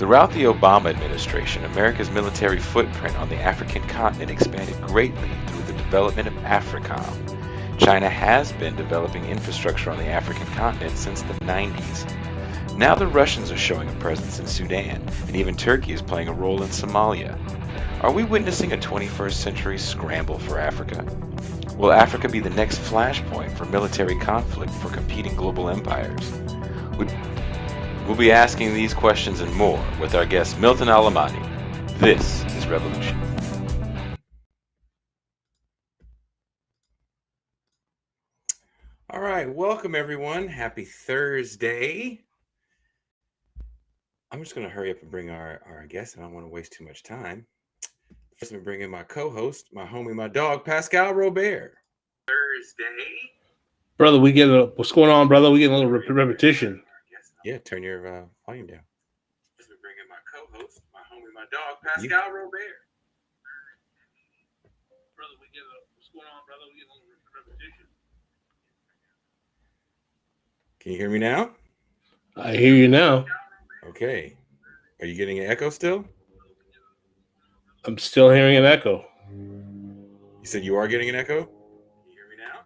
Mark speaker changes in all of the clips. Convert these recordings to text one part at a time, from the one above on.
Speaker 1: Throughout the Obama administration, America's military footprint on the African continent expanded greatly through the development of Africom. China has been developing infrastructure on the African continent since the 90s. Now the Russians are showing a presence in Sudan, and even Turkey is playing a role in Somalia. Are we witnessing a 21st century scramble for Africa? Will Africa be the next flashpoint for military conflict for competing global empires? We'll be asking these questions and more with our guest Milton Allmadi. This is Revolution. All right, welcome everyone. Happy Thursday. I'm just going to hurry up and bring our guest. I don't want to waste too much time. First, I'm bringing my co-host, my homie, my dog, Pascal Robert. Thursday.
Speaker 2: Brother, what's going on, brother? We get a little repetition.
Speaker 1: Yeah, turn your volume down. Just bringing my co-host, my homie, my dog, Pascal Robert.
Speaker 2: Brother, what's going on, brother? We get a little repetition.
Speaker 1: Can you hear me now?
Speaker 2: I hear you now.
Speaker 1: Okay. Are you getting an echo still?
Speaker 2: I'm still hearing an echo.
Speaker 1: You said you are getting an echo? Can you hear me now?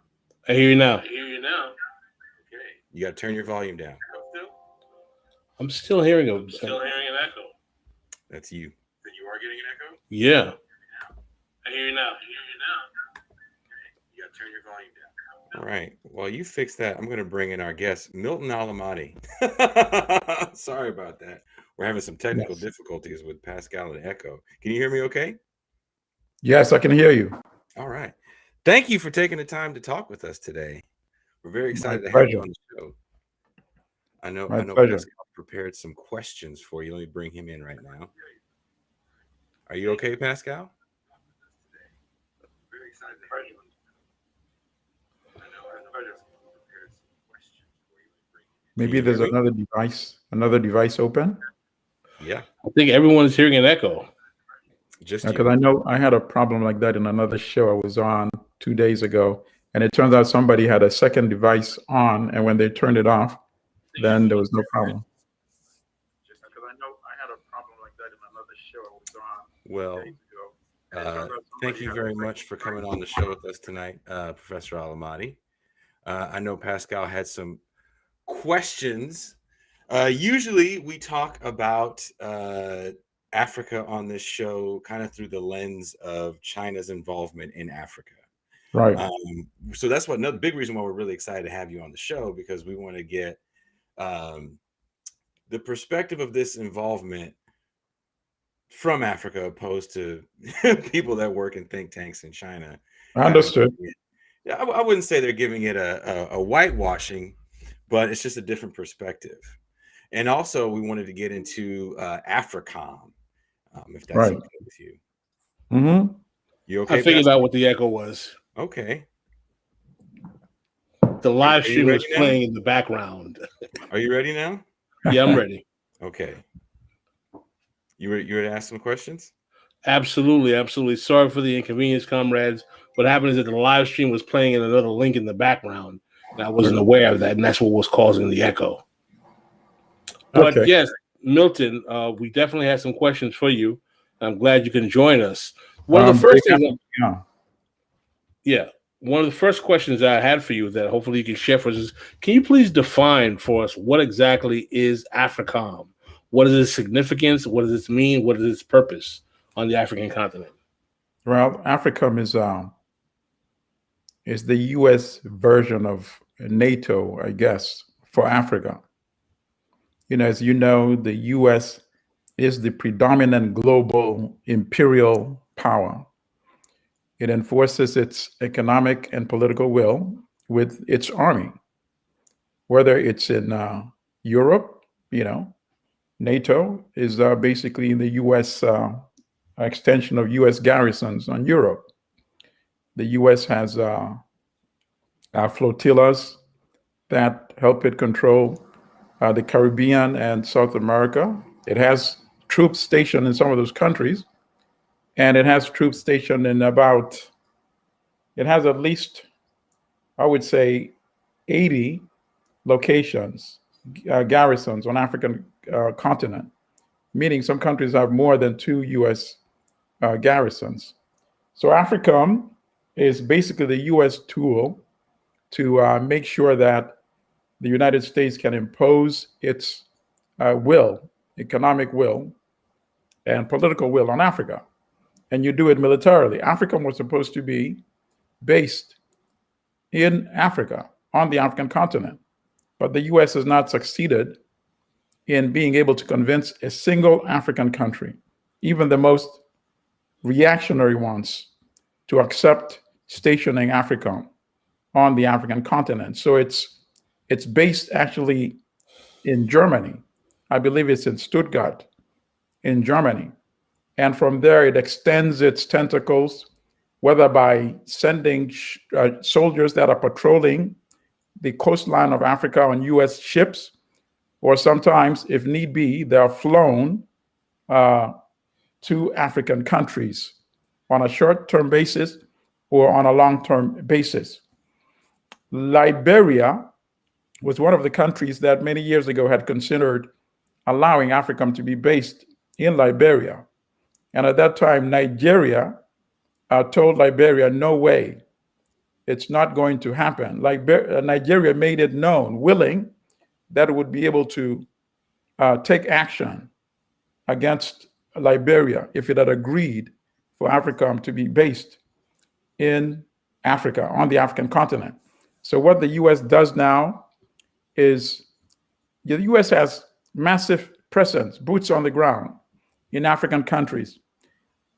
Speaker 2: I hear you now.
Speaker 1: Okay. You got to turn your volume down.
Speaker 2: I'm still hearing
Speaker 1: an echo. That's you. Then you are getting an echo?
Speaker 2: Yeah.
Speaker 1: I hear you now. Okay. You got to turn your volume down. All right. While you fix that, I'm going to bring in our guest, Milton Allmadi. Sorry about that. We're having some technical difficulties with Pascal and echo. Can you hear me okay?
Speaker 3: Yes, I can hear you.
Speaker 1: All right. Thank you for taking the time to talk with us today. We're very excited to have you on the show. I know Pascal prepared some questions for you. Let me bring him in right now. Are you okay, Pascal? Very excited to have you on.
Speaker 3: Maybe there's another device open.
Speaker 1: Yeah.
Speaker 2: I think everyone is hearing an echo.
Speaker 1: Just
Speaker 3: because I know I had a problem like that in another show I was on 2 days ago, and it turns out somebody had a second device on, and when they turned it off, then there was no problem. Just because I know I had a problem like that in another show I was on.
Speaker 1: Well, thank you very much for coming on the show with us tonight, Professor Allimadi. I know Pascal had some questions. Usually we talk about Africa on this show kind of through the lens of China's involvement in Africa.
Speaker 3: Right.
Speaker 1: So that's another big reason why we're really excited to have you on the show, because we want to get the perspective of this involvement from Africa opposed to people that work in think tanks in China.
Speaker 3: I understood.
Speaker 1: I wouldn't say they're giving it a whitewashing, but it's just a different perspective. And also we wanted to get into Africom, if that's okay with you.
Speaker 3: Mm-hmm.
Speaker 1: You okay?
Speaker 2: I figured out what the echo was.
Speaker 1: Okay.
Speaker 2: The live stream was playing in the background.
Speaker 1: Are you ready now?
Speaker 2: Yeah, I'm ready.
Speaker 1: Okay. You ready to ask some questions?
Speaker 2: Absolutely. Sorry for the inconvenience, comrades. What happened is that the live stream was playing in another link in the background, and I wasn't aware of that, and that's what was causing the echo. But yes, Milton, we definitely have some questions for you. I'm glad you can join us. One of the first questions I had for you that hopefully you can share for us is, can you please define for us what exactly is Africom? What is its significance? What does it mean? What is its purpose on the African continent?
Speaker 3: Well, Africom is the U.S. version of NATO, I guess, for Africa. As you know, the U.S. is the predominant global imperial power. It enforces its economic and political will with its army, whether it's in Europe. NATO is basically the U.S. Extension of U.S. garrisons on Europe. The U.S. has flotillas that help it control the Caribbean and South America. It has troops stationed in some of those countries, and it has troops stationed in it has at least, I would say, 80 locations, garrisons on African continent, meaning some countries have more than 2 U.S. Garrisons. So Africom is basically the U.S. tool to make sure that the United States can impose its will, economic will, and political will on Africa. And you do it militarily. Africom was supposed to be based in Africa, on the African continent. But the US has not succeeded in being able to convince a single African country, even the most reactionary ones, to accept stationing Africom on the African continent. So it's based actually in Germany. I believe it's in Stuttgart, in Germany. And from there, it extends its tentacles, whether by sending soldiers that are patrolling the coastline of Africa on US ships, or sometimes, if need be, they are flown to African countries on a short-term basis or on a long-term basis. Liberia was one of the countries that many years ago had considered allowing Africom to be based in Liberia. And at that time, Nigeria told Liberia, no way, it's not going to happen. Nigeria made it known, willing, that it would be able to take action against Liberia if it had agreed for Africom to be based in Africa, on the African continent. So what the US does now is the US has massive presence, boots on the ground in African countries,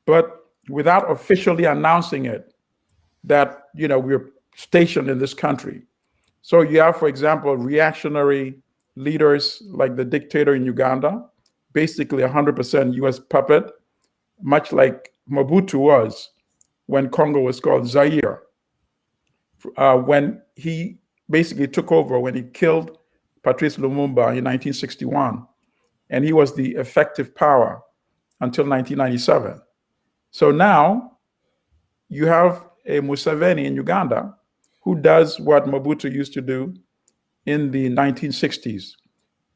Speaker 3: but without officially announcing it that, we're stationed in this country. So you have, for example, reactionary leaders like the dictator in Uganda, basically 100% US puppet, much like Mobutu was when Congo was called Zaire. When he basically took over, when he killed Patrice Lumumba in 1961, and he was the effective power until 1997. So now you have a Museveni in Uganda who does what Mobutu used to do in the 1960s.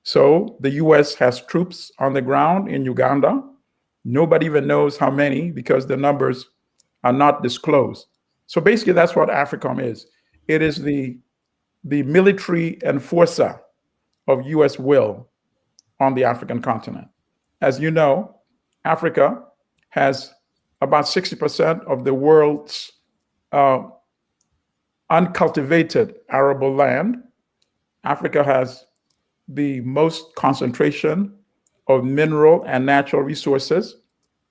Speaker 3: So the US has troops on the ground in Uganda. Nobody even knows how many because the numbers are not disclosed. So basically that's what Africom is. It is the military enforcer of US will on the African continent. As you know, Africa has about 60% of the world's uncultivated arable land. Africa has the most concentration of mineral and natural resources.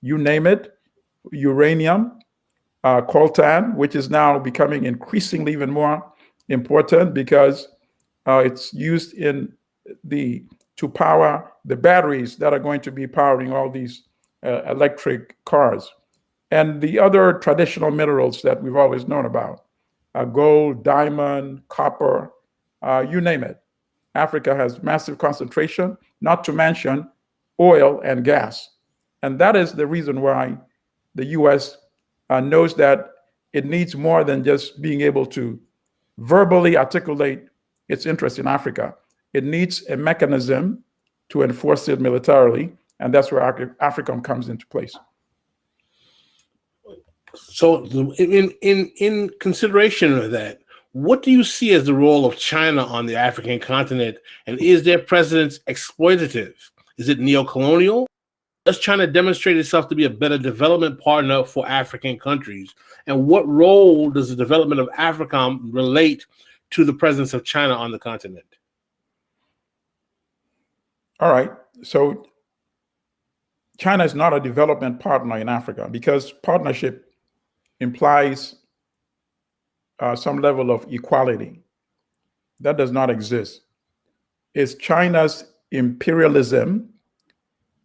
Speaker 3: You name it, uranium, coltan, which is now becoming increasingly even more important because it's used to power the batteries that are going to be powering all these electric cars. And the other traditional minerals that we've always known about, gold, diamond, copper, you name it. Africa has massive concentration, not to mention oil and gas. And that is the reason why the US knows that it needs more than just being able to verbally articulate its interest in Africa. It needs a mechanism to enforce it militarily, and that's where Africom comes into place.
Speaker 2: So in consideration of that, what do you see as the role of China on the African continent, and is their presence exploitative? Is it neo-colonial? Does China demonstrate itself to be a better development partner for African countries? And what role does the development of Africom relate to the presence of China on the continent?
Speaker 3: All right. So China is not a development partner in Africa because partnership implies some level of equality. That does not exist. Is China's imperialism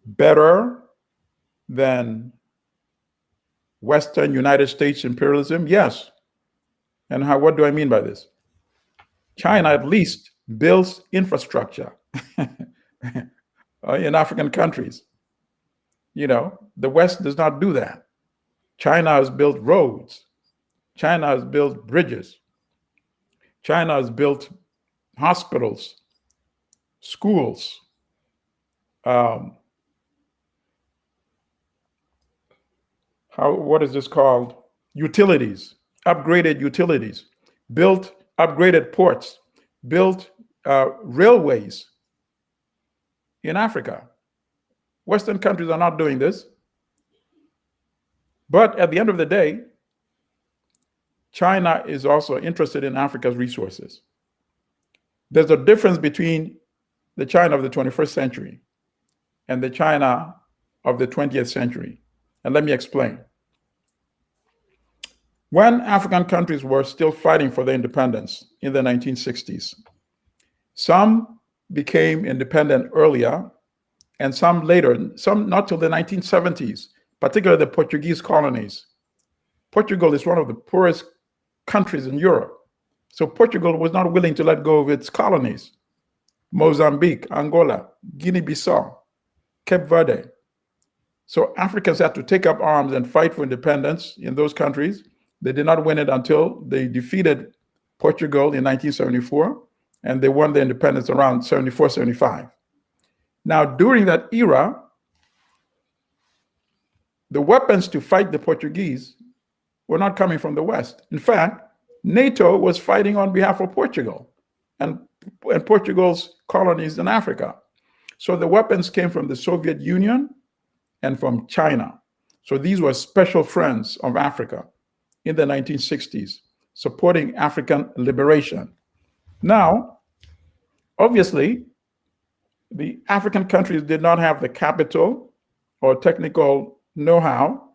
Speaker 3: better than Western United States imperialism? Yes. And what do I mean by this? China at least builds infrastructure in African countries. The West does not do that. China has built roads. China has built bridges. China has built hospitals, schools, what is this called? Utilities, upgraded utilities, built upgraded ports, built railways in Africa. Western countries are not doing this. But at the end of the day, China is also interested in Africa's resources. There's a difference between the China of the 21st century and the China of the 20th century. And let me explain. When African countries were still fighting for their independence in the 1960s, some became independent earlier and some later, some not till the 1970s, particularly the Portuguese colonies. Portugal is one of the poorest countries in Europe. So Portugal was not willing to let go of its colonies. Mozambique, Angola, Guinea-Bissau, Cape Verde. So Africans had to take up arms and fight for independence in those countries. They did not win it until they defeated Portugal in 1974, and they won their independence around 74, 75. Now, during that era, the weapons to fight the Portuguese were not coming from the West. In fact, NATO was fighting on behalf of Portugal and Portugal's colonies in Africa. So the weapons came from the Soviet Union and from China. So these were special friends of Africa in the 1960s, supporting African liberation. Now, obviously, the African countries did not have the capital or technical know-how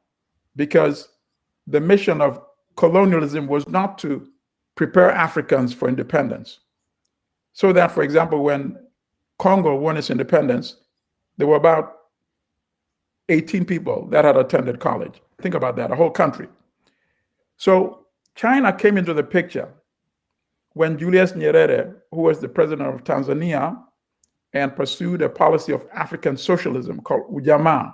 Speaker 3: because the mission of colonialism was not to prepare Africans for independence. So that, for example, when Congo won its independence, there were about 18 people that had attended college. Think about that, a whole country. So China came into the picture when Julius Nyerere, who was the president of Tanzania and pursued a policy of African socialism called Ujamaa.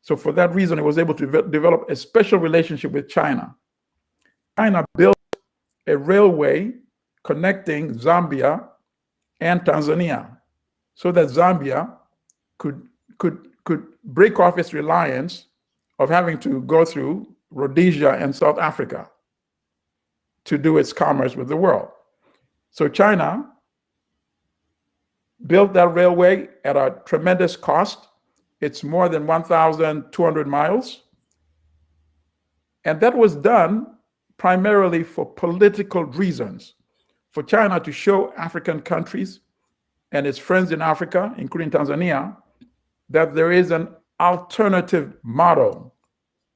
Speaker 3: So for that reason, he was able to develop a special relationship with China. China built a railway connecting Zambia and Tanzania so that Zambia could break off its reliance of having to go through Rhodesia and South Africa to do its commerce with the world. So China built that railway at a tremendous cost. It's more than 1,200 miles. And that was done primarily for political reasons, for China to show African countries and its friends in Africa, including Tanzania, that there is an alternative model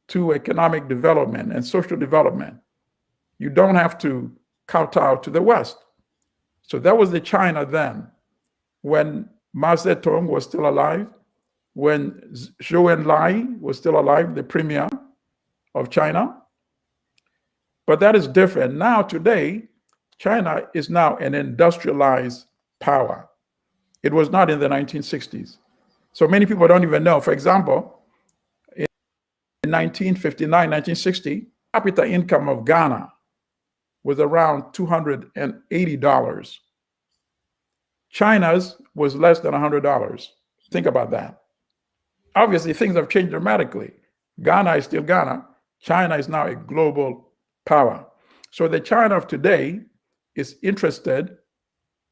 Speaker 3: to economic development and social development. You don't have to kowtow to the West. So that was the China then, when Mao Zedong was still alive, when Zhou Enlai was still alive, the premier of China. But that is different. Now, today, China is now an industrialized power. It was not in the 1960s. So many people don't even know. For example, in 1959, 1960, capita income of Ghana was around $280. China's was less than $100. Think about that. Obviously, things have changed dramatically. Ghana is still Ghana. China is now a global power. So the China of today is interested,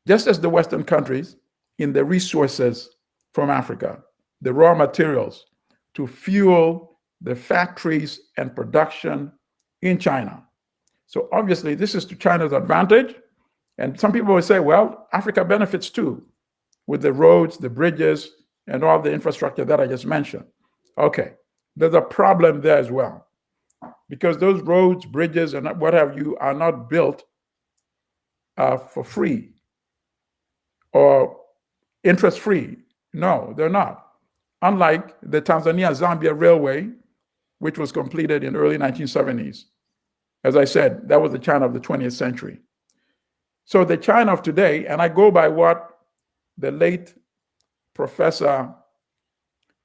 Speaker 3: just as the Western countries, in the resources from Africa, the raw materials to fuel the factories and production in China. So obviously, this is to China's advantage. And some people will say, well, Africa benefits too, with the roads, the bridges, and all the infrastructure that I just mentioned. Okay, there's a problem there as well, because those roads, bridges, and what have you are not built for free or interest-free. No, they're not. Unlike the Tanzania-Zambia Railway, which was completed in early 1970s. As I said, that was the China of the 20th century. So the China of today, and I go by what the late Professor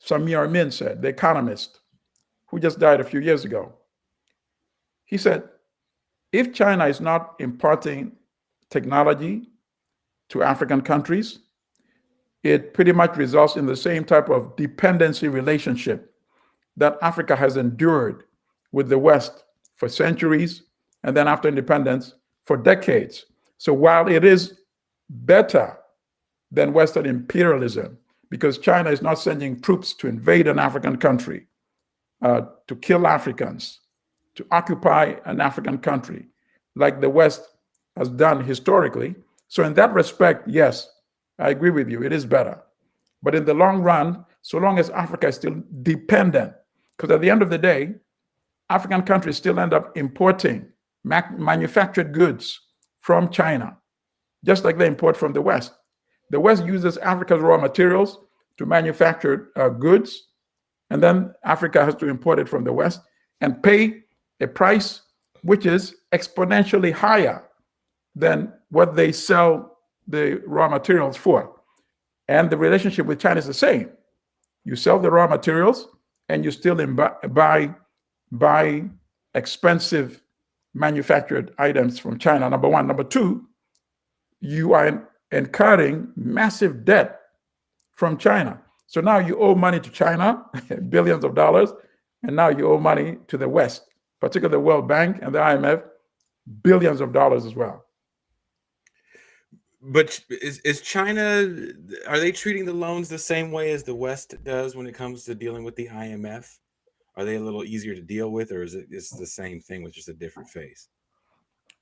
Speaker 3: Samir Amin said, the economist, who just died a few years ago. He said, if China is not imparting technology to African countries, it pretty much results in the same type of dependency relationship that Africa has endured with the West for centuries, and then after independence for decades. So while it is better than Western imperialism, because China is not sending troops to invade an African country, to kill Africans, to occupy an African country, like the West has done historically. So in that respect, yes, I agree with you, it is better. But in the long run, so long as Africa is still dependent, because at the end of the day, African countries still end up importing manufactured goods from China, just like they import from the West. The West uses Africa's raw materials to manufacture goods, and then Africa has to import it from the West and pay a price which is exponentially higher than what they sell the raw materials for. And the relationship with China is the same. You sell the raw materials and you still buy expensive manufactured items from China, number one. Number two, you are incurring massive debt from China. So now you owe money to China, billions of dollars, and now you owe money to the West, particularly the World Bank and the IMF, billions of dollars as well.
Speaker 1: But is China, are they treating the loans the same way as the West does when it comes to dealing with the IMF? Are they a little easier to deal with, or is it's the same thing with just a different face?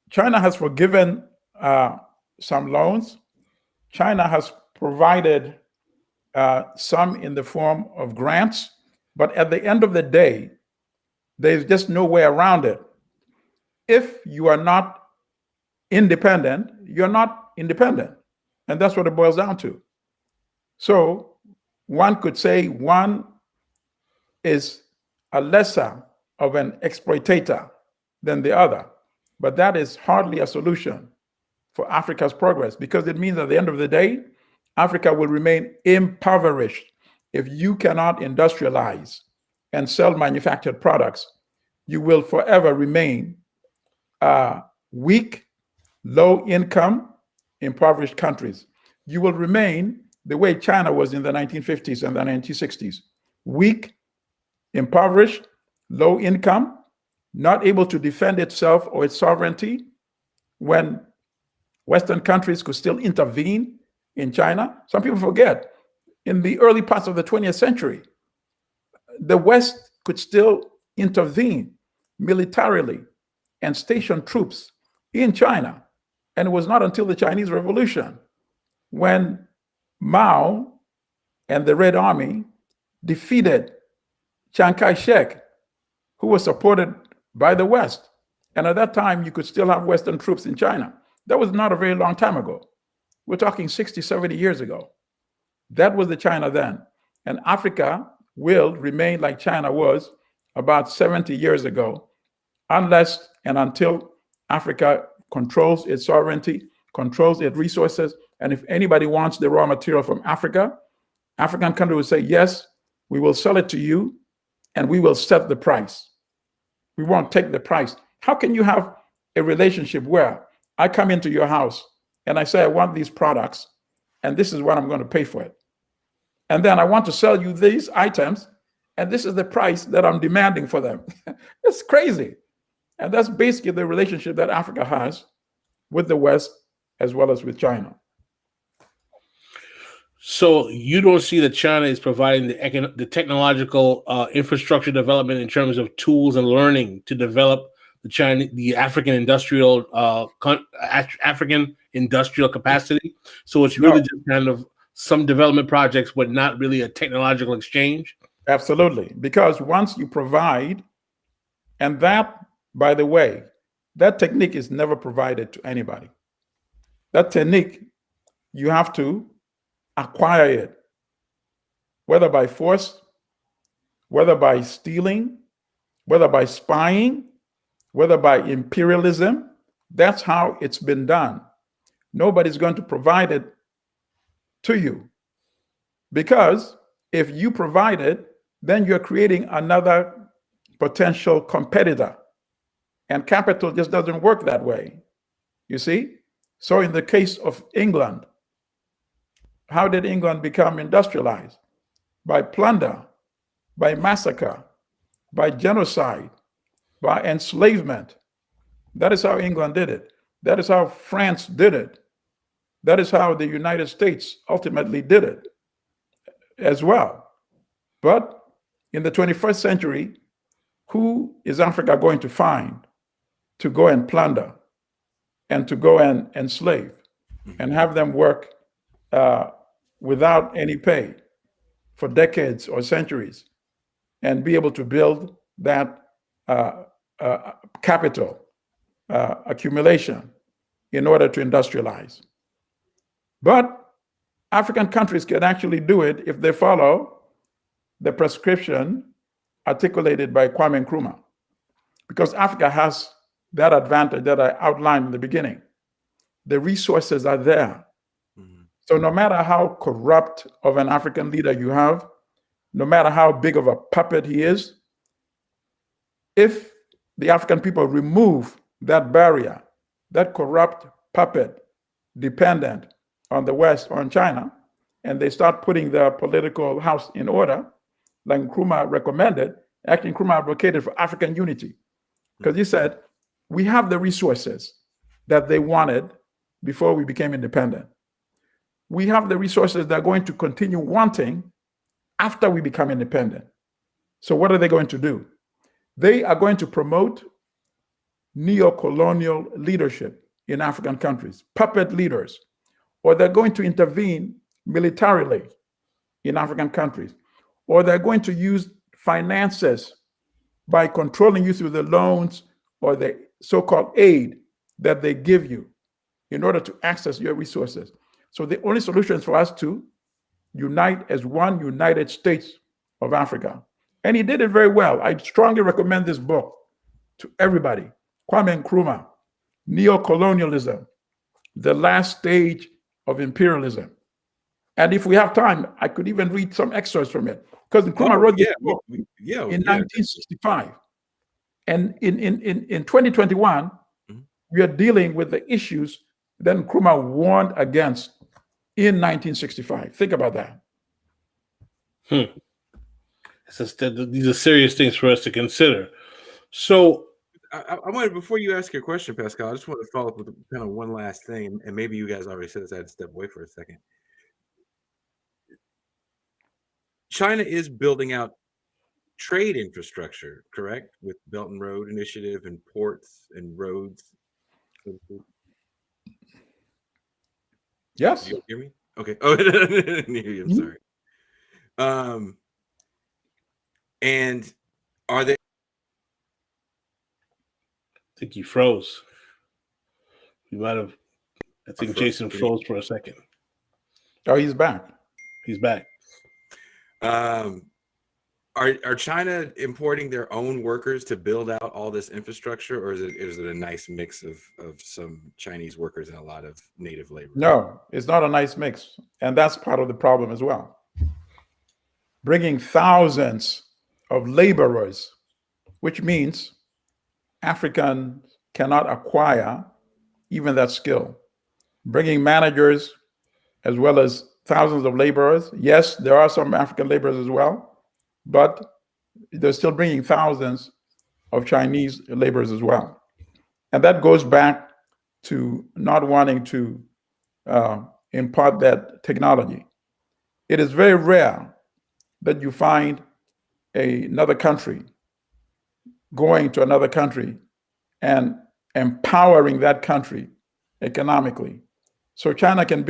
Speaker 3: China has forgiven some loans. China has provided some in the form of grants, but at the end of the day, there's just no way around it. If you are not independent, you're not independent. And that's what it boils down to. So one could say one is a lesser of an exploitator than the other, but that is hardly a solution for Africa's progress, because it means at the end of the day, Africa will remain impoverished if you cannot industrialize and sell manufactured products. You will forever remain weak, low income, impoverished countries. You will remain the way China was in the 1950s and the 1960s, weak, impoverished, low income, not able to defend itself or its sovereignty when Western countries could still intervene in China. Some people forget, in the early parts of the 20th century, the West could still intervene militarily and station troops in China. And it was not until the Chinese Revolution when Mao and the Red Army defeated Chiang Kai-shek, who was supported by the West. And at that time, you could still have Western troops in China. That was not a very long time ago. We're talking 60, 70 years ago. That was the China then. And Africa will remain like China was about 70 years ago, unless and until Africa controls its sovereignty, controls its resources. And if anybody wants the raw material from Africa, African country will say, yes, we will sell it to you and we will set the price. We won't take the price. How can you have a relationship where I come into your house and I say, I want these products and this is what I'm going to pay for it. And then I want to sell you these items and this is the price that I'm demanding for them. It's crazy. And that's basically the relationship that Africa has with the West as well as with China.
Speaker 2: So you don't see that China is providing the technological infrastructure development in terms of tools and learning to develop the African industrial capacity. So it's really just kind of some development projects, but not really a technological exchange.
Speaker 3: Absolutely, because once you provide, and that, by the way, that technique is never provided to anybody. That technique, you have to acquire it, whether by force, whether by stealing, whether by spying, whether by imperialism. That's how it's been done. Nobody's going to provide it to you, because if you provide it, then you're creating another potential competitor. And capital just doesn't work that way, you see? So in the case of England, how did England become industrialized? By plunder, by massacre, by genocide, by enslavement. That is how England did it. That is how France did it. That is how the United States ultimately did it as well. But in the 21st century, who is Africa going to find to go and plunder and to go and enslave and have them work without any pay for decades or centuries and be able to build that capital accumulation in order to industrialize? But African countries can actually do it if they follow the prescription articulated by Kwame Nkrumah, because Africa has that advantage that I outlined in the beginning. The resources are there. Mm-hmm. So no matter how corrupt of an African leader you have, no matter how big of a puppet he is, if the African people remove that barrier, that corrupt puppet dependent on the West, on China, and they start putting their political house in order, like Nkrumah recommended. Actually, Nkrumah advocated for African unity, because he said, we have the resources that they wanted before we became independent. We have the resources they're going to continue wanting after we become independent. So what are they going to do? They are going to promote neo-colonial leadership in African countries, puppet leaders, or they're going to intervene militarily in African countries, or they're going to use finances by controlling you through the loans or the so-called aid that they give you in order to access your resources. So the only solution is for us to unite as one United States of Africa. And he did it very well. I strongly recommend this book to everybody. Kwame Nkrumah, Neo-Colonialism, the Last Stage of Imperialism. And if we have time, I could even read some excerpts from it, because Nkrumah wrote this book in 1965. And in 2021, we are dealing with the issues that Nkrumah warned against in 1965. Think about that.
Speaker 2: These are serious things for us to consider. So
Speaker 1: I wanted, before you ask your question, Pascal, I just want to follow up with kind of one last thing, and maybe you guys already said this, I had to step away for a second. China is building out trade infrastructure, correct? With Belt and Road Initiative and ports and roads.
Speaker 3: Yes.
Speaker 1: Did you hear me? Okay. Oh, I didn't hear you. I'm sorry. And are they?
Speaker 2: I think you froze. You might have. I think Jason froze for a second.
Speaker 3: Oh, he's back.
Speaker 2: He's back.
Speaker 1: Are China importing their own workers to build out all this infrastructure, or is it a nice mix of some Chinese workers and a lot of native labor?
Speaker 3: No, it's not a nice mix. And that's part of the problem as well. Bringing thousands of laborers, which means Africans cannot acquire even that skill. Bringing managers as well as thousands of laborers. Yes, there are some African laborers as well, but they're still bringing thousands of Chinese laborers as well. And that goes back to not wanting to impart that technology. It is very rare that you find another country going to another country and empowering that country economically. So China can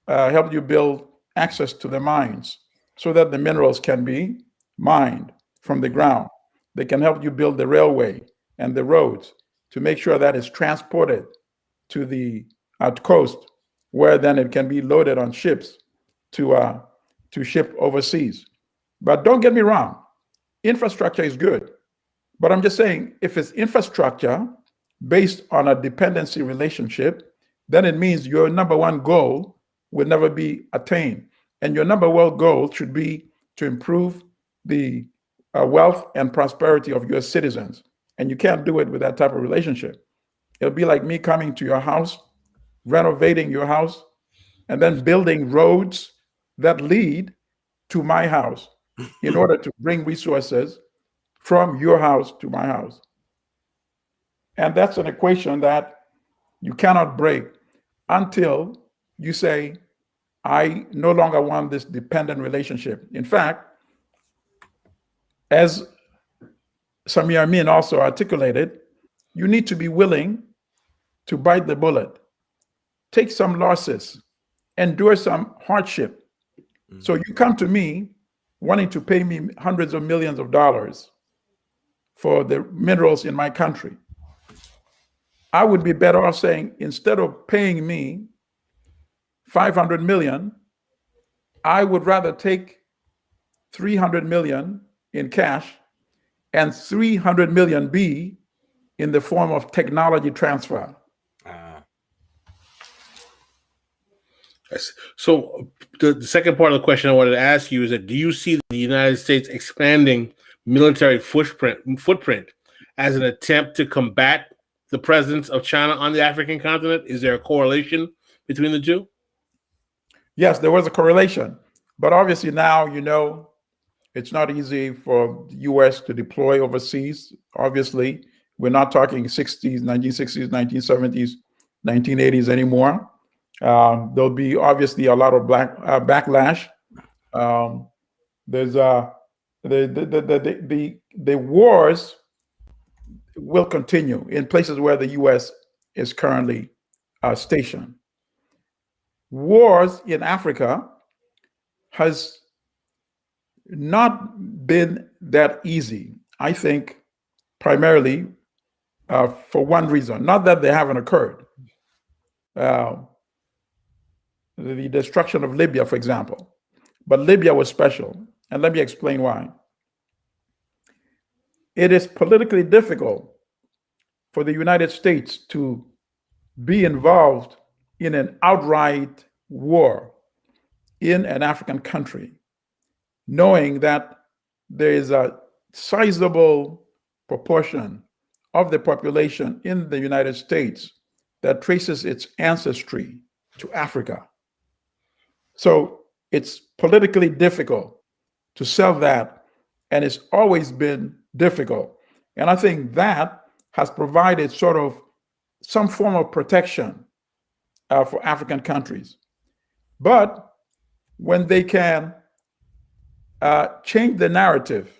Speaker 3: help you build access to the mines so that the minerals can be mined from the ground. They can help you build the railway and the roads to make sure that it's transported to the coast, where then it can be loaded on ships to ship overseas. But don't get me wrong, infrastructure is good. But I'm just saying, if it's infrastructure based on a dependency relationship, then it means your number one goal will never be attained. And your number one goal should be to improve the wealth and prosperity of your citizens. And you can't do it with that type of relationship. It'll be like me coming to your house, renovating your house, and then building roads that lead to my house in order to bring resources from your house to my house. And that's an equation that you cannot break until you say, I no longer want this dependent relationship. In fact, as Samir Amin also articulated, you need to be willing to bite the bullet, take some losses, endure some hardship. So you come to me wanting to pay me hundreds of millions of dollars for the minerals in my country. I would be better off saying, instead of paying me 500 million, I would rather take 300 million in cash and 300 million be in the form of technology transfer.
Speaker 2: So the second part of the question I wanted to ask you is that, do you see the United States expanding military footprint as an attempt to combat the presence of China on the African continent? Is there a correlation between the two?
Speaker 3: Yes, there was a correlation. But obviously now, it's not easy for the US to deploy overseas. Obviously, we're not talking 60s, 1960s, 1970s, 1980s anymore. There'll be obviously a lot of backlash. There's the wars will continue in places where the U.S. is currently stationed. Wars in Africa has not been that easy, I think, primarily for one reason. Not that they haven't occurred. The destruction of Libya, for example. But Libya was special, and let me explain why. It is politically difficult for the United States to be involved in an outright war in an African country, knowing that there is a sizable proportion of the population in the United States that traces its ancestry to Africa. So it's politically difficult to sell that, and it's always been difficult. And I think that has provided sort of some form of protection for African countries. But when they can change the narrative,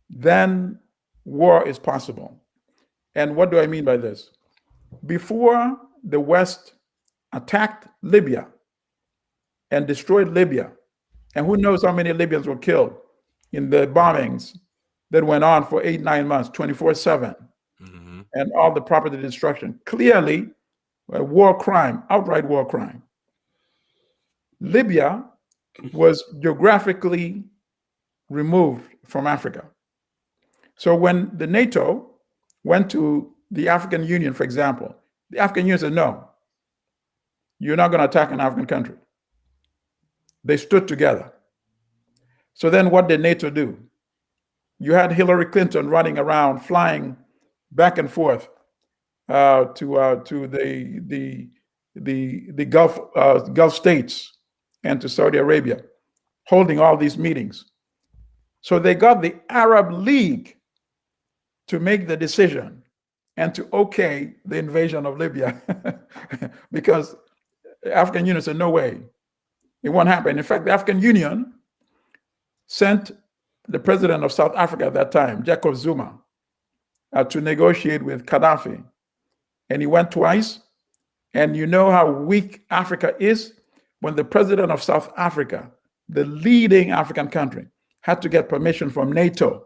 Speaker 3: then war is possible. And what do I mean by this? Before the West attacked Libya and destroyed Libya, and who knows how many Libyans were killed in the bombings that went on for 8-9 months, 24/7, and all the property destruction. Clearly, a war crime, outright war crime. Libya was geographically removed from Africa. So when the NATO went to the African Union, for example, the African Union said, no, you're not going to attack an African country. They stood together. So then what did NATO do? You had Hillary Clinton running around, flying back and forth to the Gulf states and to Saudi Arabia, holding all these meetings. So they got the Arab League to make the decision and to okay the invasion of Libya because the African Union said, no way, it won't happen. In fact, the African Union sent the president of South Africa at that time, Jacob Zuma, to negotiate with Gaddafi. And he went twice. And you know how weak Africa is when the president of South Africa, the leading African country, had to get permission from NATO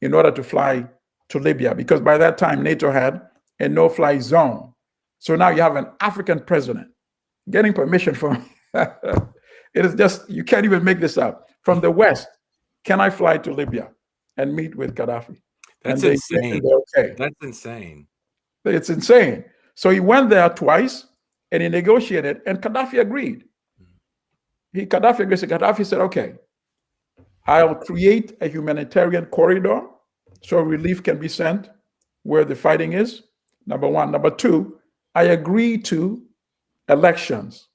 Speaker 3: in order to fly to Libya, because by that time NATO had a no-fly zone. So now you have an African president getting permission from, it is just, you can't even make this up. From the West, can I fly to Libya and meet with Gaddafi?
Speaker 1: That's insane. Okay. That's insane.
Speaker 3: It's insane. So he went there twice and he negotiated, and Gaddafi agreed. Gaddafi agreed. Gaddafi said, okay, I'll create a humanitarian corridor so relief can be sent where the fighting is, number one. Number two, I agree to elections,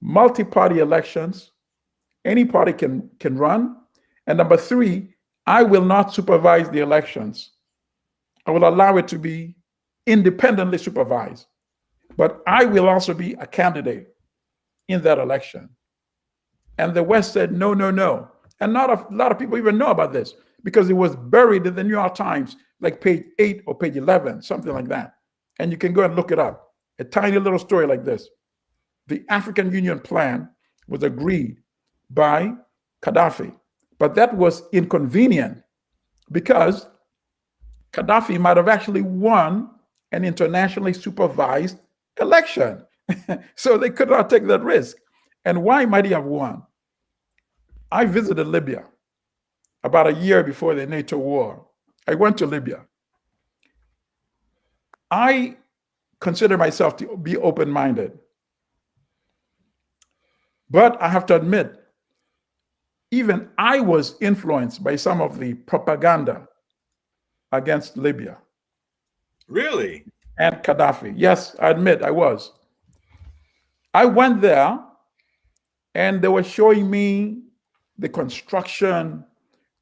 Speaker 3: multi-party elections. Any party can run. And number three, I will not supervise the elections. I will allow it to be independently supervised, but I will also be a candidate in that election. And the West said, no, no, no. And not a lot of people even know about this because it was buried in the New York Times, like page 8 or page 11, something like that. And you can go and look it up. A tiny little story like this. The African Union plan was agreed by Gaddafi, but that was inconvenient because Gaddafi might have actually won an internationally supervised election. So they could not take that risk. And why might he have won? I visited Libya about a year before the NATO war. I went to Libya. I consider myself to be open-minded. But I have to admit, even I was influenced by some of the propaganda against Libya.
Speaker 1: Really?
Speaker 3: And Gaddafi. Yes, I admit I was. I went there and they were showing me the construction,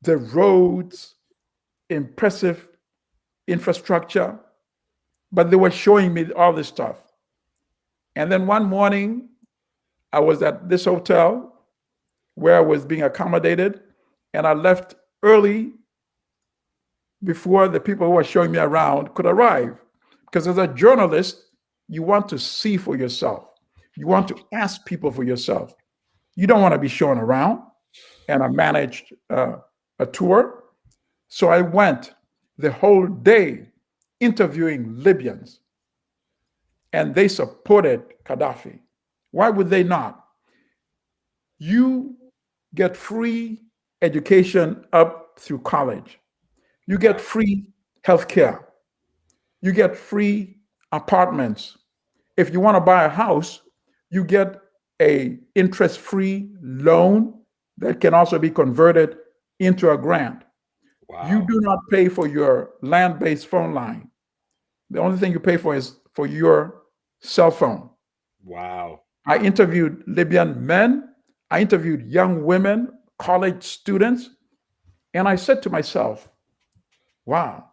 Speaker 3: the roads, impressive infrastructure, but they were showing me all this stuff. And then one morning, I was at this hotel where I was being accommodated, and I left early before the people who were showing me around could arrive. Because as a journalist, you want to see for yourself. You want to ask people for yourself. You don't want to be shown around. And I managed a tour. So I went the whole day interviewing Libyans, and they supported Gaddafi. Why would they not? You get free education up through college. You get free healthcare. You get free apartments. If you want to buy a house, you get an interest-free loan that can also be converted into a grant.
Speaker 1: Wow.
Speaker 3: You do not pay for your land-based phone line. The only thing you pay for is for your cell phone.
Speaker 1: Wow.
Speaker 3: I interviewed Libyan men. I interviewed young women, college students. And I said to myself, wow,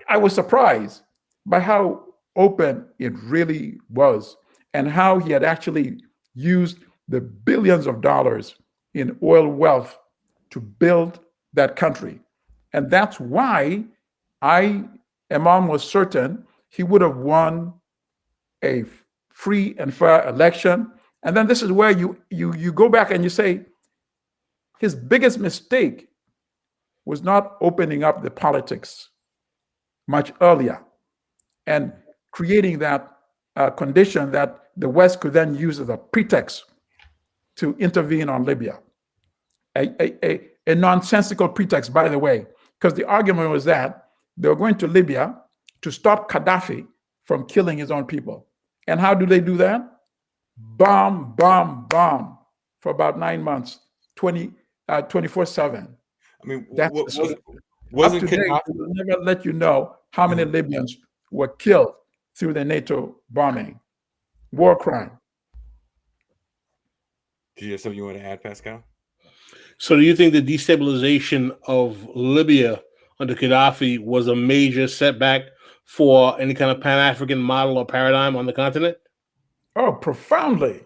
Speaker 3: I was surprised by how open it really was and how he had actually used the billions of dollars in oil wealth to build that country. And that's why I am almost certain he would have won a free and fair election. And then this is where you go back and you say his biggest mistake was not opening up the politics much earlier and creating that condition that the West could then use as a pretext to intervene on Libya. A nonsensical pretext, by the way, because the argument was that they were going to Libya to stop Gaddafi from killing his own people. And how do they do that? Bomb, bomb, bomb for about 9 months, 24/7.
Speaker 1: I mean,
Speaker 3: Wasn't
Speaker 1: wasn't
Speaker 3: today,
Speaker 1: Gaddafi?
Speaker 3: we will never let you know how many Libyans were killed through the NATO bombing. War crime.
Speaker 1: Do you have something you want to add, Pascal?
Speaker 2: So do you think the destabilization of Libya under Gaddafi was a major setback for any kind of Pan-African model or paradigm on the continent?
Speaker 3: Oh, profoundly.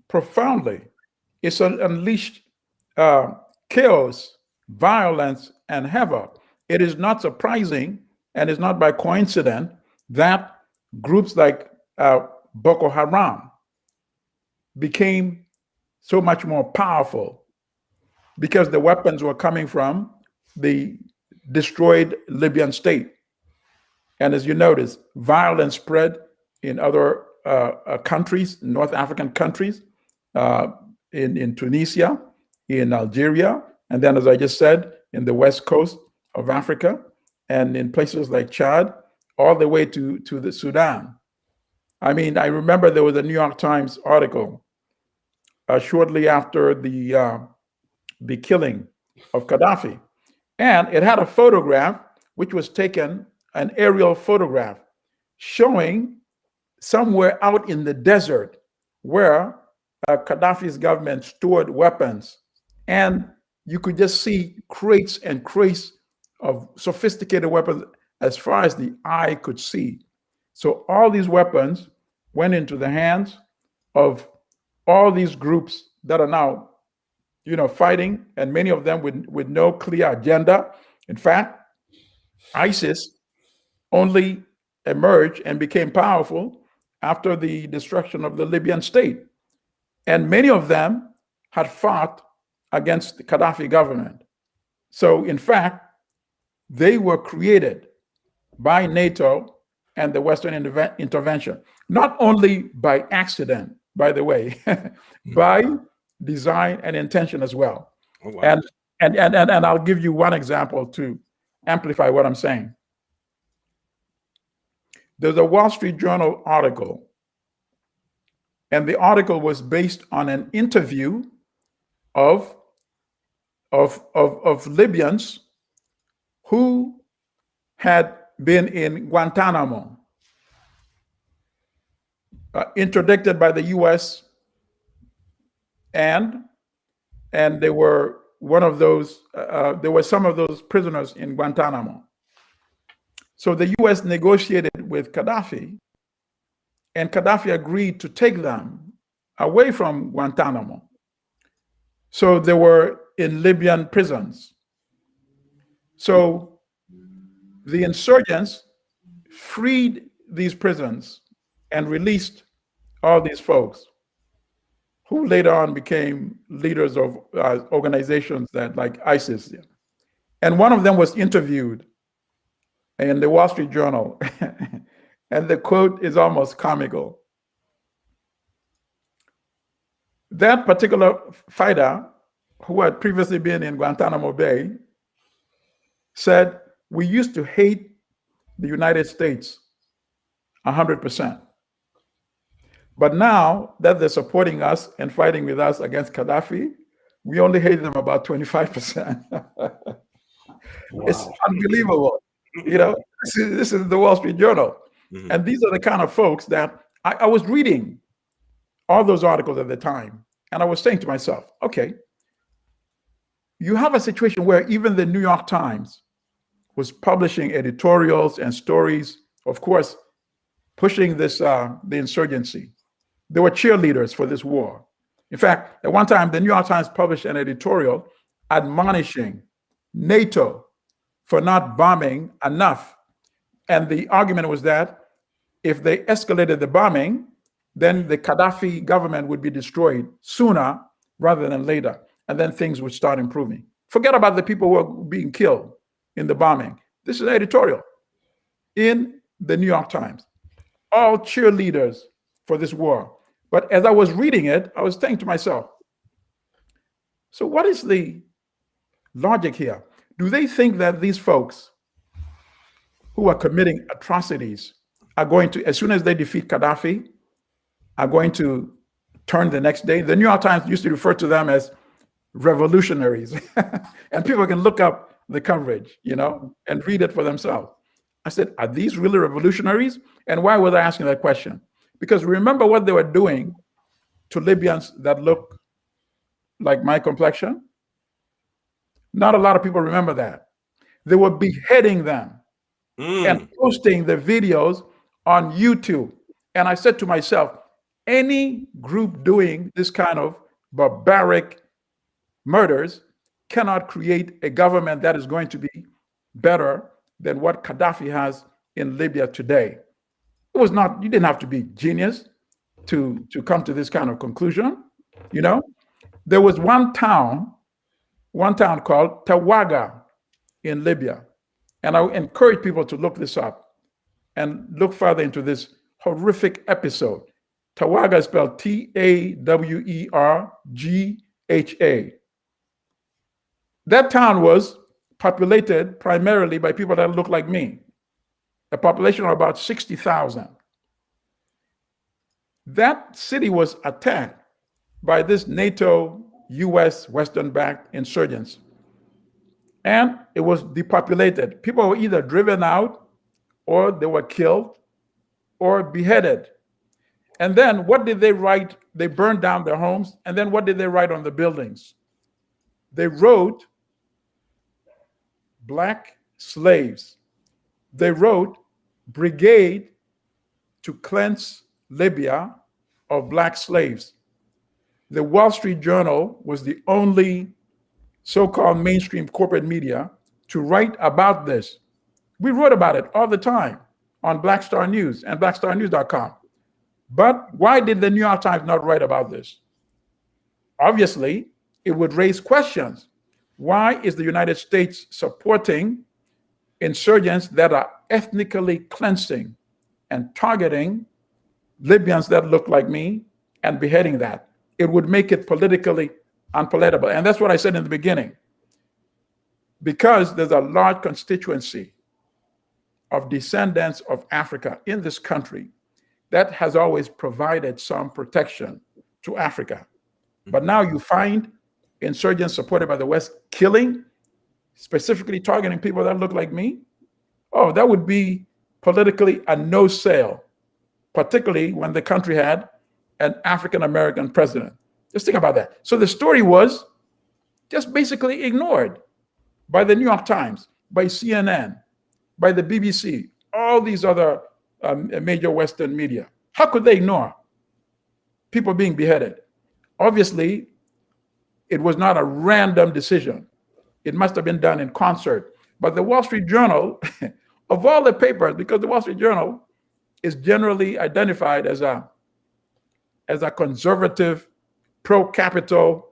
Speaker 3: Profoundly. It's unleashed chaos, violence, and havoc. It is not surprising, and it's not by coincidence, that groups like Boko Haram became so much more powerful because the weapons were coming from the destroyed Libyan state. And as you notice, violence spread in other countries, North African countries, in Tunisia, in Algeria, and then, as I just said, in the west coast of Africa, and in places like Chad, all the way to the Sudan. I mean, I remember there was a New York Times article shortly after the killing of Gaddafi, and it had a photograph which was taken, an aerial photograph, showing somewhere out in the desert where Gaddafi's government stored weapons And you could just see crates and crates of sophisticated weapons as far as the eye could see. So all these weapons went into the hands of all these groups that are now, fighting, and many of them with no clear agenda. In fact, ISIS only emerged and became powerful after the destruction of the Libyan state. And many of them had fought against the Gaddafi government. So in fact, they were created by NATO and the Western intervention, not only by accident, by the way, by design and intention as well.
Speaker 1: Oh, wow.
Speaker 3: And I'll give you one example to amplify what I'm saying. There's a Wall Street Journal article, and the article was based on an interview of Libyans who had been in Guantanamo, interdicted by the U.S., and they were one of those. There were some of those prisoners in Guantanamo. So the U.S. negotiated with Gaddafi, and Gaddafi agreed to take them away from Guantanamo. So they were in Libyan prisons. So the insurgents freed these prisons and released all these folks who later on became leaders of organizations that like ISIS. And one of them was interviewed in the Wall Street Journal. And the quote is almost comical. That particular fighter, who had previously been in Guantanamo Bay, said, "We used to hate the United States 100%. But now that they're supporting us and fighting with us against Gaddafi, we only hate them about 25%. Wow. It's unbelievable. This is the Wall Street Journal. Mm-hmm. And these are the kind of folks that I was reading all those articles at the time. And I was saying to myself, okay, you have a situation where even the New York Times was publishing editorials and stories, of course, pushing this, the insurgency. They were cheerleaders for this war. In fact, at one time, the New York Times published an editorial admonishing NATO for not bombing enough. And the argument was that if they escalated the bombing, then the Gaddafi government would be destroyed sooner rather than later. And then things would start improving. Forget about the people who are being killed in the bombing. This is an editorial in the New York Times. All cheerleaders for this war. But as I was reading it, I was thinking to myself, so what is the logic here? Do they think that these folks who are committing atrocities are going to, as soon as they defeat Gaddafi, are going to turn the next day? The New York Times used to refer to them as revolutionaries. And people can look up the coverage, and read it for themselves. I said, are these really revolutionaries? And why was I asking that question? Because remember what they were doing to Libyans that look like my complexion? Not a lot of people remember that. They were beheading them and posting the videos on YouTube. And I said to myself, any group doing this kind of barbaric murders cannot create a government that is going to be better than what Gaddafi has in Libya today. It was not, you didn't have to be genius to come to this kind of conclusion. There was one town called Tawaga in Libya. And I encourage people to look this up and look further into this horrific episode. Tawaga is spelled Tawergha. That town was populated primarily by people that look like me, a population of about 60,000. That city was attacked by this NATO, US, Western-backed insurgents. And it was depopulated. People were either driven out, or they were killed, or beheaded. And then what did they write? They burned down their homes. And then what did they write on the buildings? They wrote black slaves. They wrote brigade to cleanse Libya of black slaves. The Wall Street Journal was the only so-called mainstream corporate media to write about this. We wrote about it all the time on Black Star News and blackstarnews.com. But why did the New York Times not write about this? Obviously, it would raise questions. Why is the United States supporting insurgents that are ethnically cleansing and targeting Libyans that look like me and beheading that? It would make it politically unpalatable. And that's what I said in the beginning. Because there's a large constituency of descendants of Africa in this country that has always provided some protection to Africa. But now you find insurgents supported by the West killing, specifically targeting people that look like me. Oh, that would be politically a no sale, particularly when the country had an African-American president. Just think about that. So the story was just basically ignored by the New York Times, by CNN, by the BBC, all these other major Western media. How could they ignore people being beheaded? Obviously, it was not a random decision. It must have been done in concert. But the Wall Street Journal, of all the papers, because the Wall Street Journal is generally identified as a conservative, pro-capital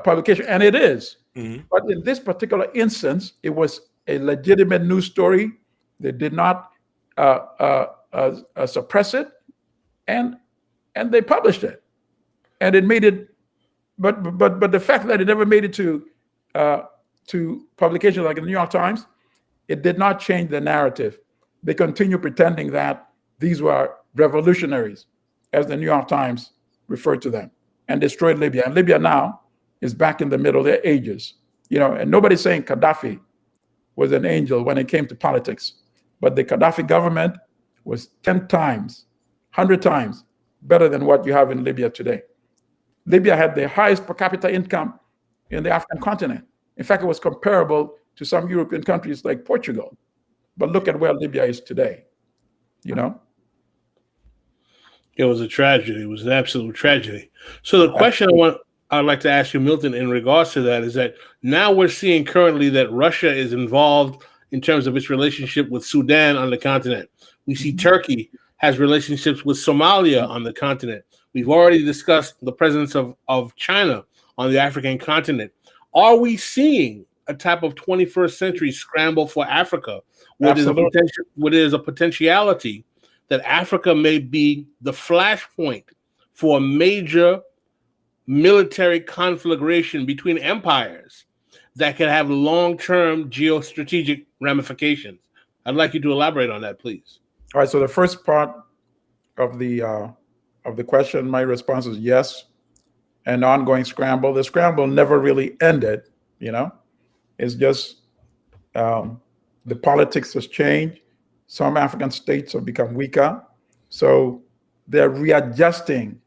Speaker 3: publication, and it is. Mm-hmm. But in this particular instance, it was a legitimate news story. They did not suppress it, and they published it, and it made it. But the fact that it never made it to publications like the New York Times, it did not change the narrative. They continue pretending that these were revolutionaries, as the New York Times referred to them, and destroyed Libya. And Libya now is back in the Middle Ages, and nobody's saying Gaddafi was an angel when it came to politics, but the Gaddafi government was 10 times, 100 times better than what you have in Libya today. Libya had the highest per capita income in the African continent. In fact, it was comparable to some European countries like Portugal. But look at where Libya is today, It
Speaker 2: was a tragedy. It was an absolute tragedy. So the question I'd like to ask you, Milton, in regards to that is that now we're seeing currently that Russia is involved in terms of its relationship with Sudan on the continent. We see Turkey has relationships with Somalia on the continent. We've already discussed the presence of China on the African continent. Are we seeing a type of 21st century scramble for Africa where there's a potentiality that Africa may be the flashpoint for a major military conflagration between empires that can have long-term geostrategic ramifications? I'd like you to elaborate on that, please.
Speaker 3: All right. So the first part of the question, my response is yes. An ongoing scramble. The scramble never really ended. It's just the politics has changed. Some African states have become weaker, so they're readjusting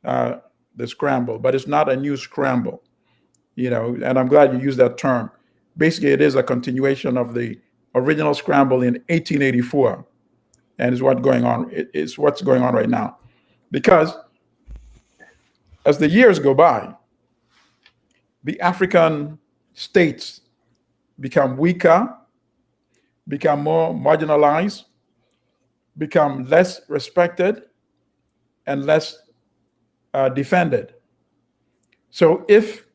Speaker 3: the scramble. But it's not a new scramble. And I'm glad you used that term. Basically, it is a continuation of the original scramble in 1884, and it's what's going on. It's what's going on right now, because as the years go by, the African states become weaker, become more marginalized, become less respected, and less defended. So if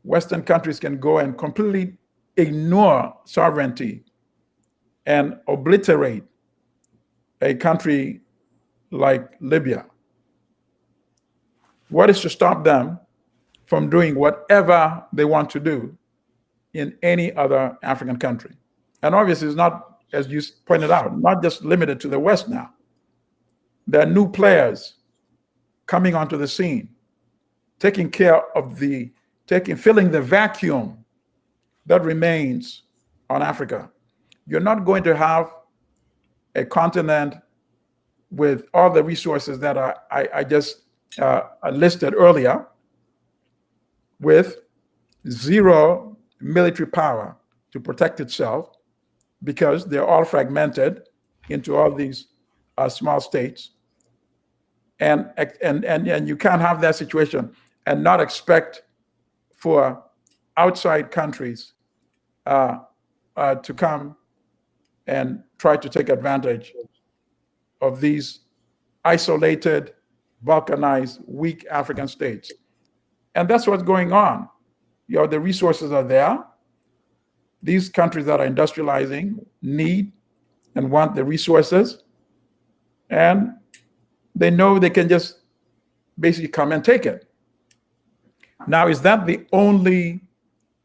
Speaker 3: Western countries can go and completely ignore sovereignty and obliterate a country like Libya, what is to stop them from doing whatever they want to do in any other African country? And obviously, it's not, as you pointed out, not just limited to the West now. There are new players coming onto the scene, taking care of filling the vacuum that remains on Africa. You're not going to have a continent with all the resources that I just listed earlier, with zero military power to protect itself because they're all fragmented into all these small states. And you can't have that situation and not expect for outside countries to come and try to take advantage of these isolated, balkanized, weak African states. And that's what's going on. The resources are there. These countries that are industrializing need and want the resources. And they know they can just basically come and take it. Now, is that the only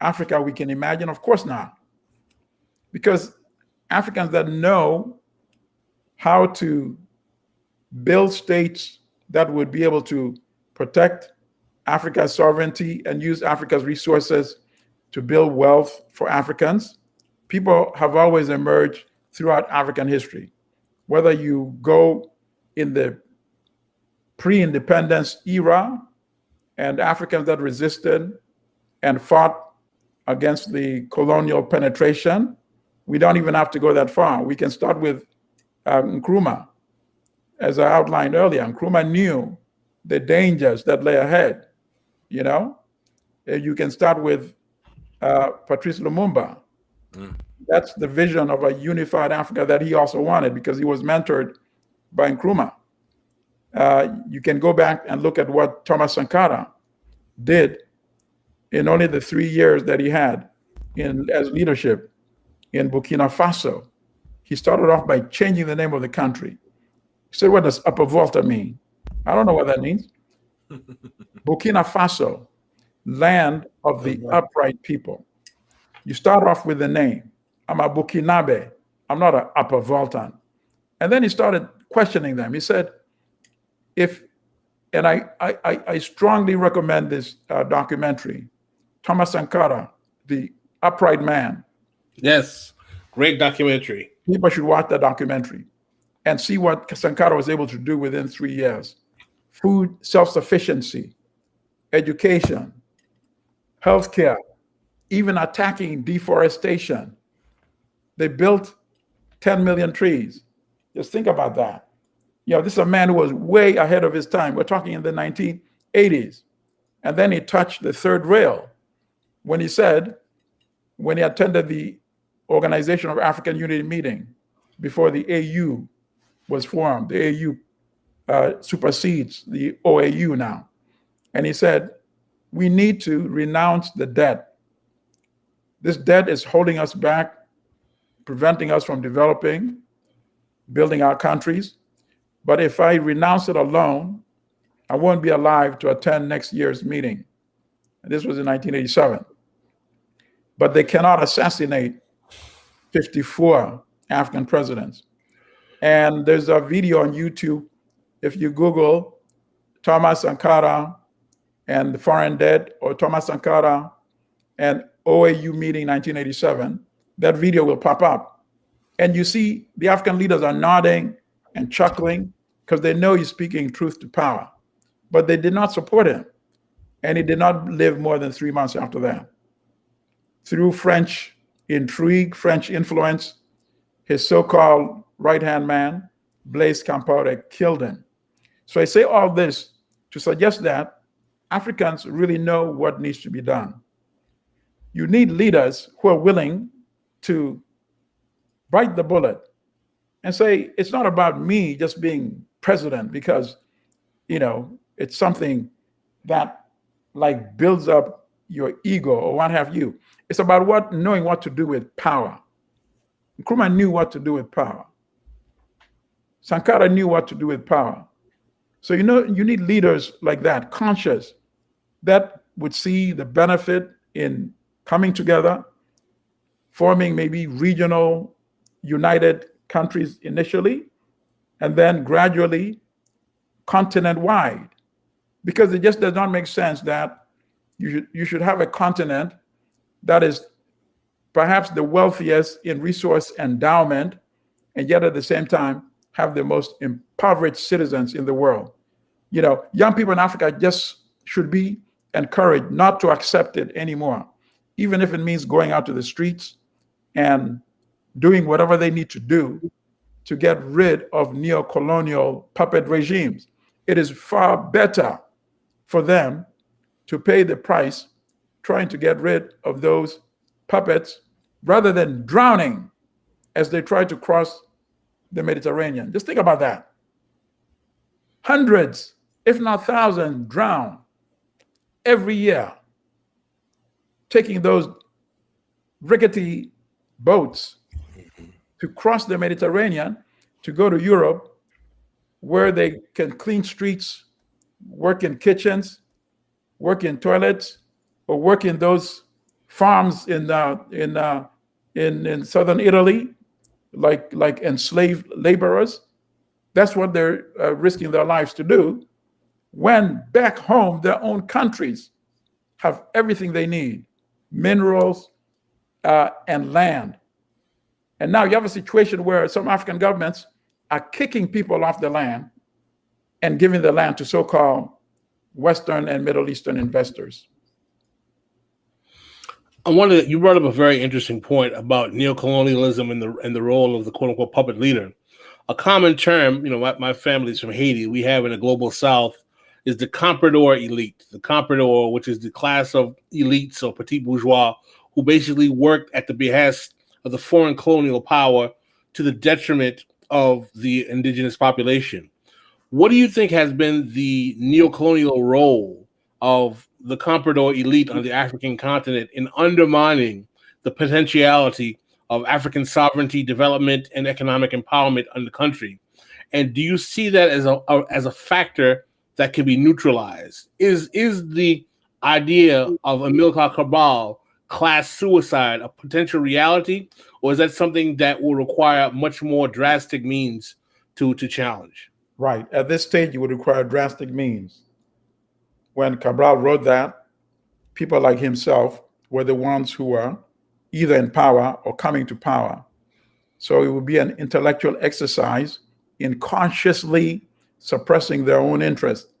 Speaker 3: Africa we can imagine? Of course not. Because Africans that know how to build states that would be able to protect Africa's sovereignty and use Africa's resources to build wealth for Africans, people have always emerged throughout African history. Whether you go in the pre-independence era and Africans that resisted and fought against the colonial penetration, we don't even have to go that far. We can start with Nkrumah. As I outlined earlier, Nkrumah knew the dangers that lay ahead. You can start with Patrice Lumumba. That's the vision of a unified Africa that he also wanted because he was mentored by Nkrumah. You can go back and look at what Thomas Sankara did in only the 3 years that he had as leadership in Burkina Faso. He started off by changing the name of the country. He said, what does Upper Volta mean? I don't know what that means. Burkina Faso, land of the upright people. You start off with the name. I'm a Burkinabe. I'm not an Upper Voltan. And then he started questioning them. He said, I strongly recommend this documentary, Thomas Sankara, The Upright Man.
Speaker 2: Yes, great documentary.
Speaker 3: People should watch that documentary and see what Sankara was able to do within 3 years. Food self-sufficiency, education, healthcare, even attacking deforestation. They built 10 million trees. Just think about that. This is a man who was way ahead of his time. We're talking in the 1980s. And then he touched the third rail when he said, when he attended the Organization of African Unity meeting before the AU was formed, the AU supersedes the OAU now. And he said, we need to renounce the debt. This debt is holding us back, preventing us from developing, building our countries. But if I renounce it alone, I won't be alive to attend next year's meeting. And this was in 1987. But they cannot assassinate 54 African presidents. And there's a video on YouTube. If you Google Thomas Sankara and the foreign debt, or Thomas Sankara and OAU meeting 1987, that video will pop up. And you see the African leaders are nodding and chuckling because they know he's speaking truth to power. But they did not support him. And he did not live more than 3 months after that. Through French intrigue, French influence, his so-called right-hand man, Blaise Compaoré, killed him. So I say all this to suggest that Africans really know what needs to be done. You need leaders who are willing to bite the bullet and say, it's not about me just being president because, it's something that builds up your ego or what have you. It's about knowing what to do with power. Nkrumah knew what to do with power. Sankara knew what to do with power. So, you need leaders like that, conscious, that would see the benefit in coming together, forming maybe regional united countries initially, and then gradually continent-wide. Because it just does not make sense that you should have a continent that is perhaps the wealthiest in resource endowment, and yet at the same time have the most impoverished citizens in the world. Young people in Africa just should be and courage not to accept it anymore, even if it means going out to the streets and doing whatever they need to do to get rid of neo-colonial puppet regimes. It is far better for them to pay the price trying to get rid of those puppets rather than drowning as they try to cross the Mediterranean. Just think about that. Hundreds, if not thousands, drown every year, taking those rickety boats to cross the Mediterranean to go to Europe, where they can clean streets, work in kitchens, work in toilets, or work in those farms in southern Italy, like enslaved laborers. That's what they're risking their lives to do, when back home, their own countries have everything they need, minerals and land. And now you have a situation where some African governments are kicking people off the land and giving the land to so-called Western and Middle Eastern investors.
Speaker 2: I wonder, you brought up a very interesting point about neocolonialism and the role of the quote-unquote puppet leader. A common term, my family's from Haiti, we have in the global South, is the comprador elite. The comprador, which is the class of elites or petit bourgeois who basically worked at the behest of the foreign colonial power to the detriment of the indigenous population. What do you think has been the neocolonial role of the comprador elite on the African continent in undermining the potentiality of African sovereignty, development, and economic empowerment in the country? And do you see that as a factor that can be neutralized? Is the idea of Amilcar Cabral class suicide a potential reality, or is that something that will require much more drastic means to challenge?
Speaker 3: Right. At this stage, you would require drastic means. When Cabral wrote that, people like himself were the ones who were either in power or coming to power. So it would be an intellectual exercise in consciously suppressing their own interest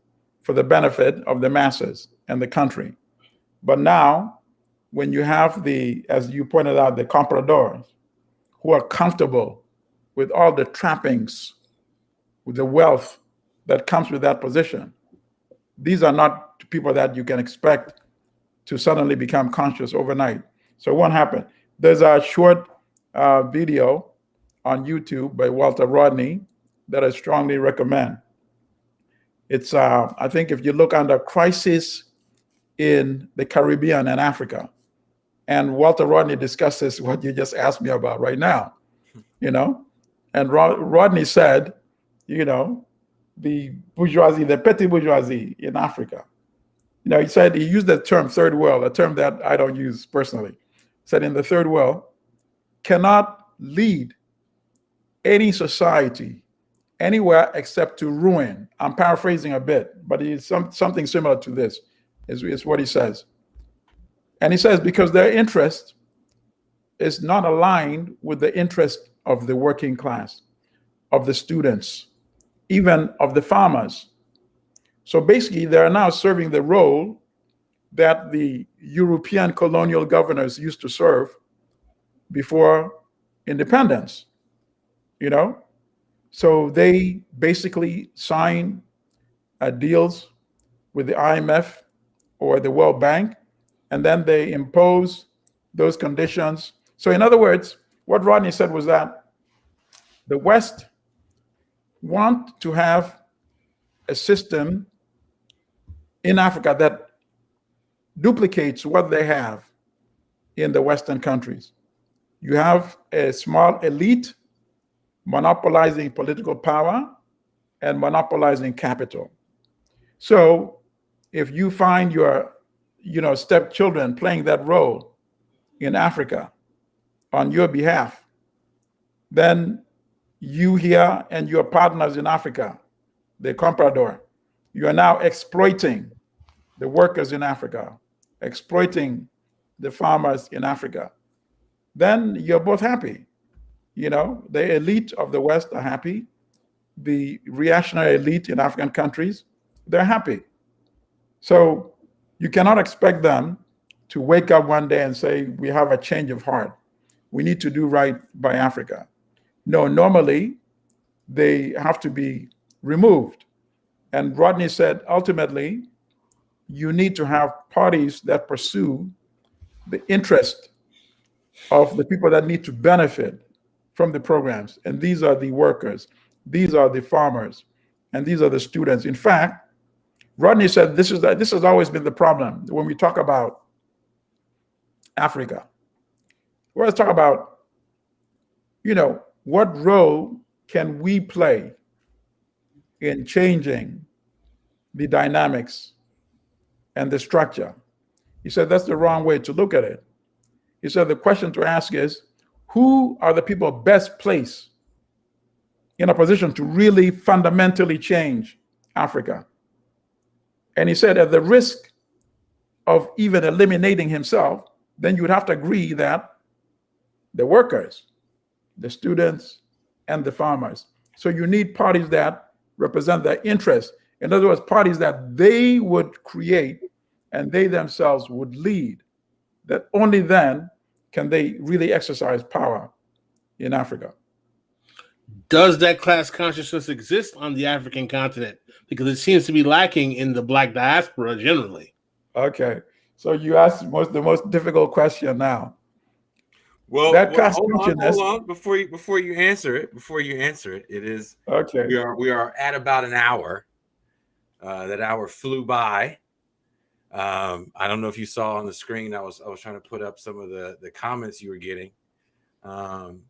Speaker 3: for the benefit of the masses and the country. But now, when you have as you pointed out, the compradors who are comfortable with all the trappings, with the wealth that comes with that position, these are not people that you can expect to suddenly become conscious overnight. So it won't happen. There's a short video on YouTube by Walter Rodney that I strongly recommend. It's, I think if you look under crisis in the Caribbean and Africa, and Walter Rodney discusses what you just asked me about right now, and Rodney said, the bourgeoisie, the petty bourgeoisie in Africa, he said, he used the term third world, a term that I don't use personally. Said in the third world cannot lead any society anywhere except to ruin. I'm paraphrasing a bit, but it's something similar to this is what he says. And he says, because their interest is not aligned with the interest of the working class, of the students, even of the farmers. So basically, they are now serving the role that the European colonial governors used to serve before independence, So they basically sign deals with the IMF or the World Bank, and then they impose those conditions. So in other words, what Rodney said was that the West want to have a system in Africa that duplicates what they have in the Western countries. You have a small elite monopolizing political power and monopolizing capital. So if you find your stepchildren playing that role in Africa on your behalf, then you here and your partners in Africa, the comprador, you are now exploiting the workers in Africa, exploiting the farmers in Africa. Then you're both happy. The elite of the West are happy. The reactionary elite in African countries, they're happy. So You cannot expect them to wake up one day and say, we have a change of heart. We need to do right by Africa. No, normally they have to be removed. And Rodney said, ultimately, you need to have parties that pursue the interest of the people that need to benefit from the programs. And these are the workers, these are the farmers, and these are the students. In fact, Rodney said this has always been the problem when we talk about Africa. We always talk about, what role can we play in changing the dynamics and the structure. He said that's the wrong way to look at it. He said the question to ask is, who are the people best placed in a position to really fundamentally change Africa? And he said at the risk of even eliminating himself, then you would have to agree that the workers, the students, and the farmers. So you need parties that represent their interests. In other words, parties that they would create and they themselves would lead, that only then can they really exercise power in Africa.
Speaker 2: Does that class consciousness exist on the African continent? Because it seems to be lacking in the Black diaspora generally.
Speaker 3: Okay, so you asked the most difficult question now.
Speaker 1: Well, hold on. Before you answer it, it is
Speaker 3: okay.
Speaker 1: We are at about an hour. That hour flew by. I don't know if you saw on the screen. I was trying to put up some of the comments you were getting, and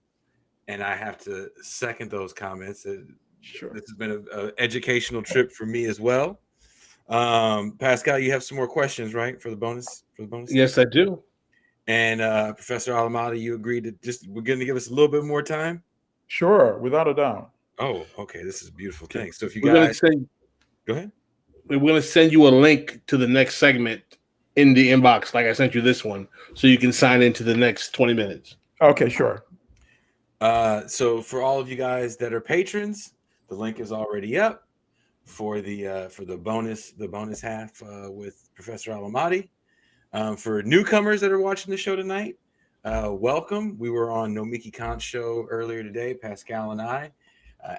Speaker 1: I have to second those comments.
Speaker 3: Sure.
Speaker 1: This has been an educational trip for me as well. Pascal, you have some more questions, right, for the bonus?
Speaker 2: Yes, I do.
Speaker 1: And Professor Allimadi, you agreed to we're going to give us a little bit more time?
Speaker 3: Sure, without a doubt.
Speaker 1: Oh, okay. This is a beautiful thing. So if you
Speaker 2: go ahead.
Speaker 1: We're
Speaker 2: going to send you a link to the next segment in the inbox, like I sent you this one, so you can sign into the next 20 minutes.
Speaker 3: Okay, sure.
Speaker 1: So for all of you guys that are patrons, the link is already up for the bonus half with Professor Allimadi. For newcomers that are watching the show tonight, welcome. We were on Nomiki Khan's show earlier today, Pascal and I,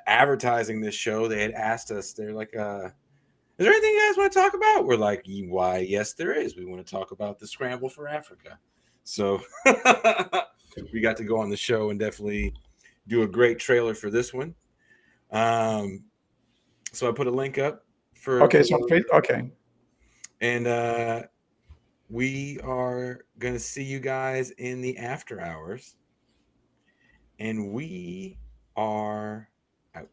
Speaker 1: advertising this show. They had asked us, they're like, is there anything you guys want to talk about? We're like, why, yes, there is. We want to talk about the scramble for Africa. So we got to go on the show and definitely do a great trailer for this one. So I put a link up for...
Speaker 3: Okay, okay.
Speaker 1: And we are going to see you guys in the after hours. And we are out.